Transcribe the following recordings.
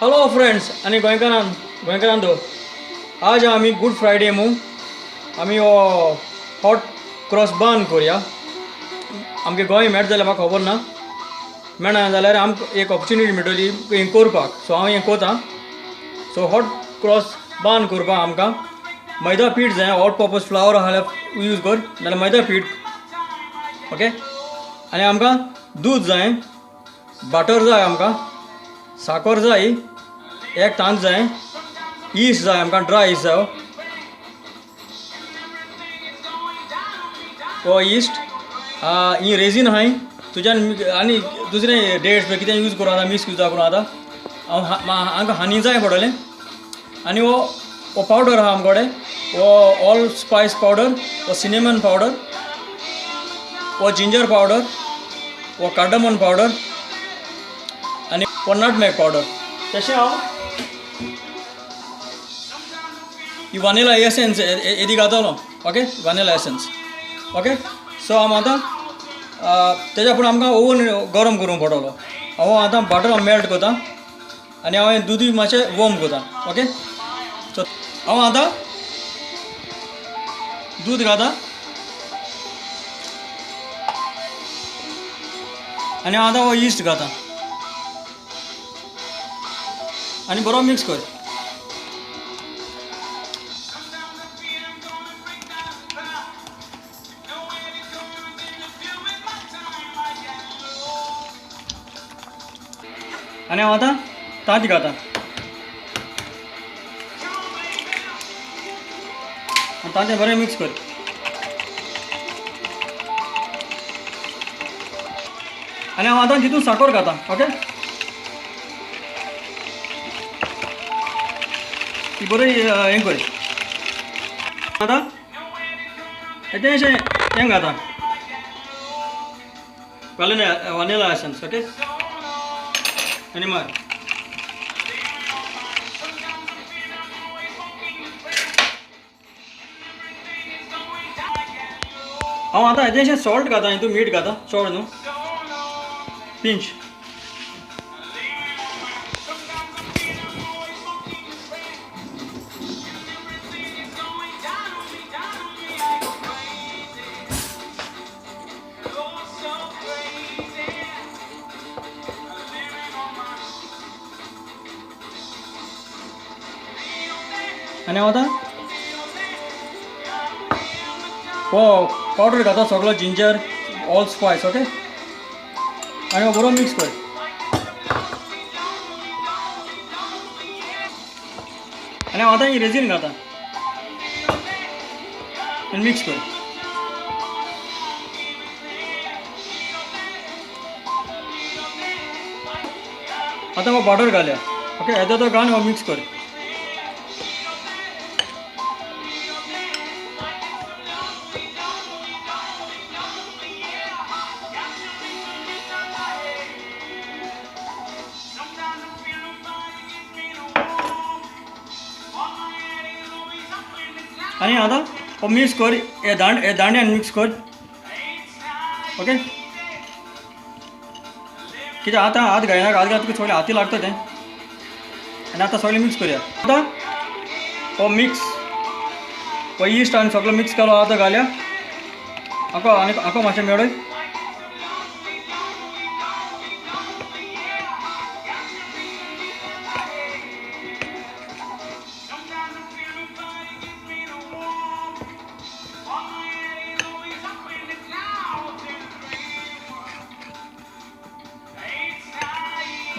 Hello friends आणि गोंयकारांदो आज आमी गुड फ्रायडे मू आमी हो हॉट क्रॉस बर्न करूया. आमगे गोंय मेळटा जाल्यार म्हाका खबर ना, मेळना जाल्यार आमकां एक ऑपॉर्च्युनिटी मेळटली हें करपाक. सो हांव हें कोता. सो हॉट क्रॉस बर्न करपाक आमकां मैदा पीठ जाय. ऑल पर्पज फ्लावर जाल्यार यूज कर, नाल्यार मैदा पीठ. ओके. आनी आमकां दूद जाय, बटर जाय, आमकां साकर जाय, एक तांदूळ जाय, ईस्ट जाय आमकां, ड्राय ईस्ट जाय हो ईस्ट. ही रेजीन आहाय तुज्यान आनी दुसरें डेट्स बी कितें यूज करूं आतां, मिक्स यूज करूं आतां. हांकां हनी जाय पडटलें. आनी हो पावडर आहा आमचे कडेन, हो ऑल स्पायस पावडर, हो सिनेमन पावडर, हो जिंजर पावडर, हो कार्डमन पावडर आनी हो नटमेग पावडर. तशें हांव ही वनिला एसेन्स येदी घातलो. Okay, vanilla essence. ओके. सो हांव आतां तेज्या फुडें आमकां ओवन गरम करूंक पडटलो. हांव आतां बटर मेल्ट करता आनी हांव दूदय मातशें वॉर्म करता. ओके. सो हांव आतां दूद घालता आनी हांव आतां हो ईस्ट घालता आनी बरो मिक्स कर. आनी हांव आतां तांती घालता आनी तांतें बरें मिक्स कर. आनी हांव आतां तितून साकर घालता. ओके. ती बरी हें कर. आतां येतेशें हें घालता, वनिला एसेन्स. ओके. आनी मार. हांव आतां येतेशें सॉल्ट घालता, हितून मीठ घालता, चड न्हू, पिंच. आनी हांव आतां हो पावडर घालता, सगळो जिंजर, ऑल स्पायस. ओके. आनी हो बरो मिक्स कर. आनी हांव आतां ही रेजीन घालता आनी मिक्स कर. आतां हो बटर घालया. ओके. येदो तो घालून हो मिक्स कर. आनी आतां हो मिक्स कर. हे दांड्यान मिक्स कर. ओके. कित्याक आतां हात घालना, हात घालतकीर सगळें हाती लागता तें. आनी आतां सगळें मिक्स करया. आतां हो मिक्स, हो ईस्ट आनी सगळो मिक्स केलो आतां घालया. हाको मातशें मेळय.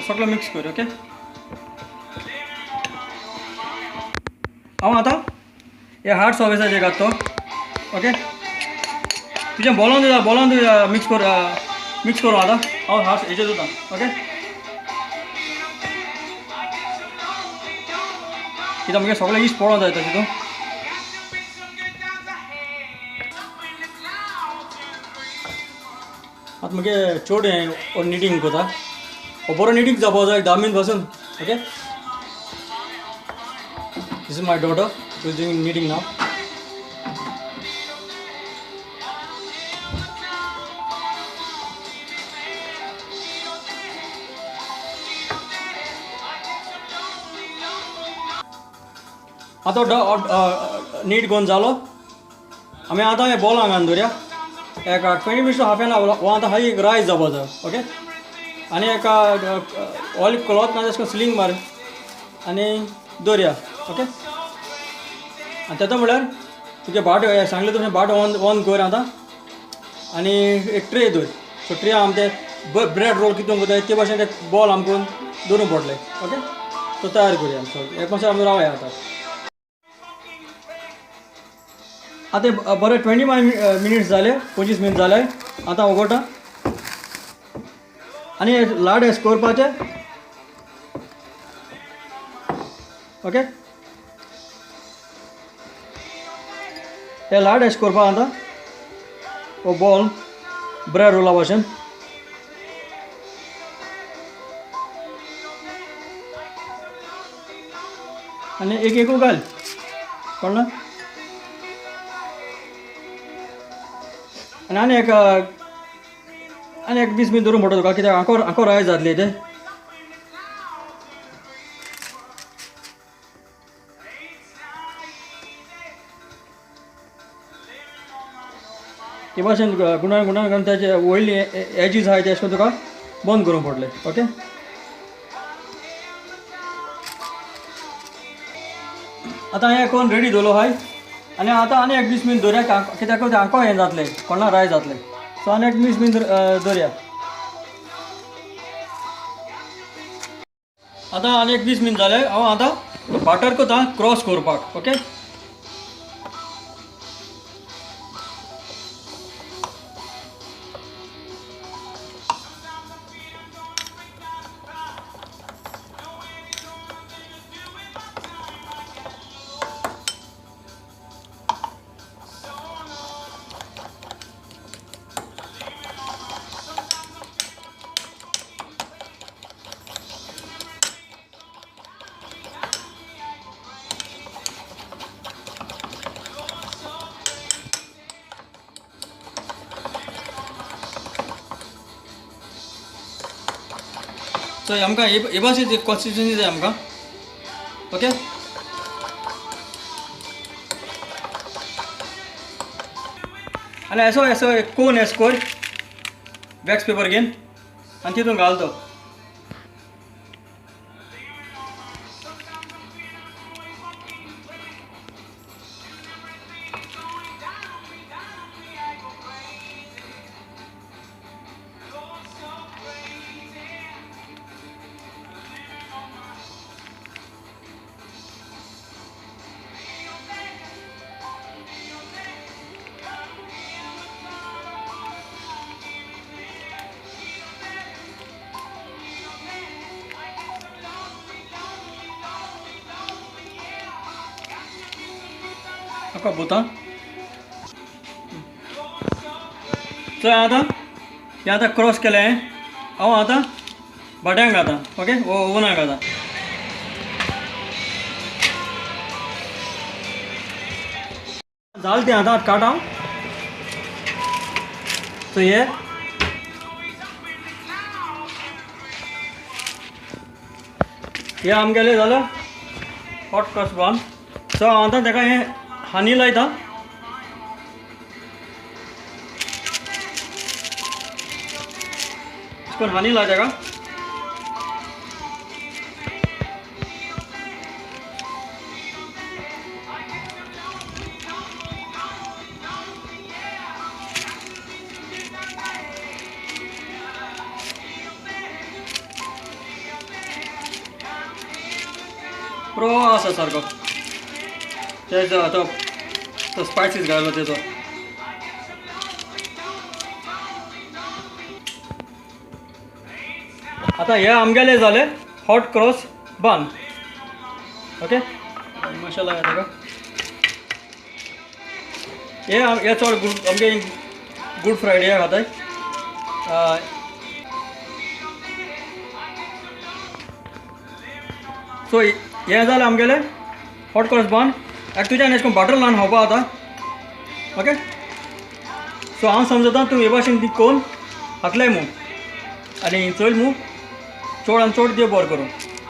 सगळं मिक्स कर. ओके. हांव आतां हे हार्ड सॉसेसाचेर घालता. ओके. तुजें बोलान मिक्स करूं आतां. हांव हार्ड हेचेर दिता. ओके. कित्याक मुगे सगळें इश्ट पडों जाय तितून. आतां मुगे चड हें निटींग करता. हो बरो निटींग जावपाक जाय 10 मिनट पासून. Okay. This is my daughter who is doing knitting now. आतां नीट करून जालो आमी आतां हें बॉल हांगा दवरया एक 20 मिनिट्स हाफ एन आवर हो आतां हाई रायस जावपा जाय ओके आनी एका ऑलिव क्लॉथ ना तेश स्लिंग मार आनी दवरया ओके आनी तेतो म्हळ्यार तुगे बाट सांगले तशें बाट ऑन कर आतां आनी एक ट्रे दवर सो ट्रे आम ते ब्रेड रोल कितून करता ते भाशेन ते बॉल आमकां दवरूंक पडले ओके तो तयार करुया सो एक मातशें आमी रावया आतां आतां बरें 25 मिनिट्स जाले 25 मिनिट जाले आतां उगडटा आनी लाड एस करपाचे ओके हे लाड एश करपा आतां हो बॉल ब्रेड रोला भाशेन आनी एक घाल कळ्ळें आनी एक 20 मिनिट दवरूंक पडटा तुका कित्याक आंको रायस जातली ते हे भाशेन गुणान त्याचे वयली एजीस आहाय ते अशें तुका बंद करूंक पडले ओके आतां हें करून रेडी दवरलो हाय आनी आतां आनी एक 20 मिनिट दवरया कित्याक ते आंको हें जातलें कोणा रायस जातलें सो आनी एक 20 मिनिट दवरया आतां आनी एक 20 मिनिट जाले हांव आतां बाटर कोता क्रॉस करपाक ओके सो आमकां हे भाशेन कन्सिस्टन्सी जाय आमकां ओके आनी एसो कोन एस कर वॅक्स पेपर घेवन आनी तितून घाल तो आका बुता सो हे आतां क्रॉस केलें हांव आतां बट्यांक घाता ओके ओवनाक घाता जालें तें आतां काटा सो हे आमगेलें जालें हॉट क्रॉस बन सो हांव आतां ताका हें हानी लायता पण हानी लाय ताका प्रो आसा सारको तेजो तो स्पायसीस घालो तेजो आतां हे आमगेले जाले हॉट क्रॉस बन ओके मसाला ताका हे चड आमगे गुड फ्रायडे खाताय सो हे जालें आमगेले हॉट क्रॉस बन तुज्यान एश कोन्न बटर नान खावपा जाता ओके सो हांव समजता तूं हे भाशेन ती कोन्न खातलें मू आनी चल मू चड आनी चड देव बरें करूं